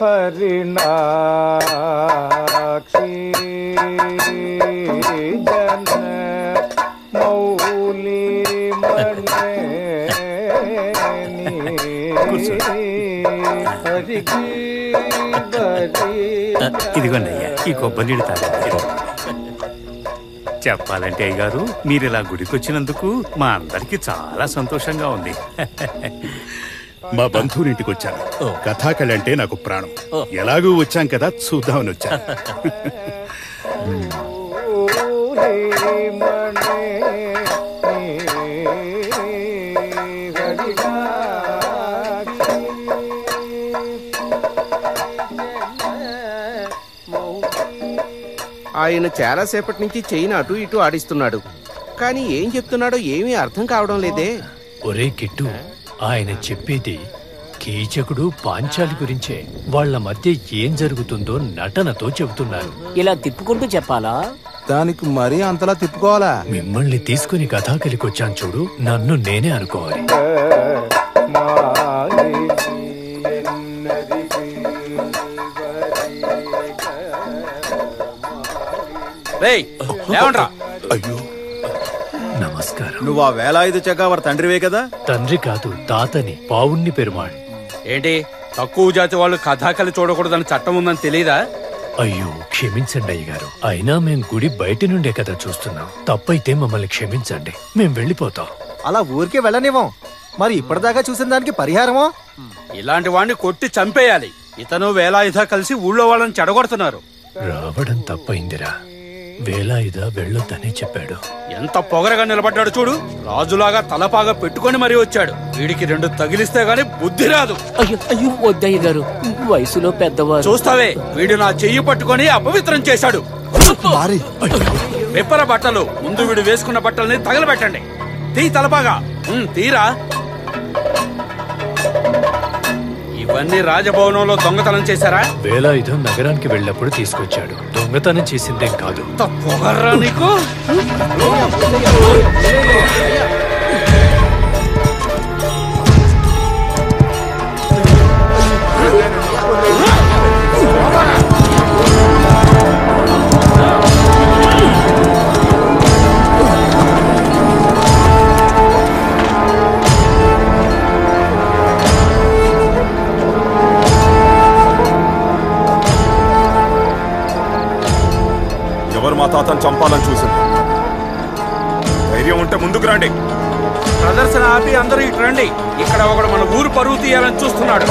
హరిణాక్షి జన మౌలి ఇదిగోండి అయ్యా, ఈ కొబ్బరి నీళ్ళు తాగండి. చెప్పాలంటే అయ్యగారు, మీరు ఇలా గుడికి వచ్చినందుకు మా అందరికి చాలా సంతోషంగా ఉంది. మా బంధువునింటికి వచ్చాను. కథాకళి అంటే నాకు ప్రాణం. ఎలాగూ వచ్చాం కదా, చూద్దామని వచ్చాను. ఆయన చాలాసేపటి నుంచి చెయ్యిని అటు ఇటు ఆడిస్తున్నాడు, కానీ ఏం చెప్తున్నాడో ఏమీ అర్థం కావడం లేదే. ఒరే కిట్టు, ఆయన చెప్పేది కీచకుడు పాంచాలి గురించే. వాళ్ల మధ్య ఏం జరుగుతుందో నటనతో చెబుతున్నారు. ఇలా తిప్పుకుంటూ చెప్పాలా? దానికి మరీ అంతలా తిప్పుకోవాలా? మిమ్మల్ని తీసుకుని కథాకళికి వచ్చాను చూడు, నన్ను నేనే అనుకోవాలి. అయ్యో నమస్కారం. నువ్వు ఆ వేలాయుధ చక్రవర్తి తండ్రివే కదా? తండ్రి కాదు, తాతని, పావుణ్ణి పెరుమాళ్. ఏంటి, తక్కువ జాతి వాళ్ళు కథాకళి చూడకూడదని చట్టం ఉందని తెలీదా? అయ్యో క్షమించండి అయ్యగారు, అయినా మేం గుడి బయట నుండే కదా చూస్తున్నాం. తప్పైతే మమ్మల్ని క్షమించండి, మేం వెళ్ళిపోతాం. అలా ఊరికే వెళ్ళనివ్వం. మరి ఇప్పటిదాకా చూసిన దానికి పరిహారమో? ఇలాంటి వాడిని కొట్టి చంపేయాలి. ఇతను వేలాయుధ కలిసి ఊళ్ళో వాళ్ళని చెడగొడుతున్నారు. రావడం తప్పైందిరా. వేలాయుధ వెళ్ళొద్దనే చెప్పాడు. ఎంత పొగరగా నిలబడ్డాడు చూడు. రాజులాగా తలపాగా పెట్టుకొని మరీ వచ్చాడు. వీడికి 2 తగిలిస్తే గాని బుద్ధి రాదు. అయ్యో అయ్యో వద్దయ్య గారు, వయసులో పెద్దవారు. చూస్తావే, వీడు నా చెయ్యి పట్టుకొని అపవిత్రం చేశాడు. విప్పర బట్టలు ముందు వీడు వేసుకున్న బట్టల్ని తగలబెట్టండి. తీ తలపాగా. తీరా. ఇవన్నీ రాజభవనంలో దొంగతనం చేశారా? వేలాయుధం నగరానికి వెళ్ళినప్పుడు తీసుకొచ్చాడు. దొంగతనం చేసిందేం కాదు. పొగర్రా నీకు. మా తాతను చంపాలని చూసింది. ధైర్యం ఉంటే ముందుకు రండి. ప్రదర్శన ఆపి అందరూ ఇటు రండి. ఇక్కడ ఒకడు మన ఊరు పరువు తీయాలని చూస్తున్నాడు.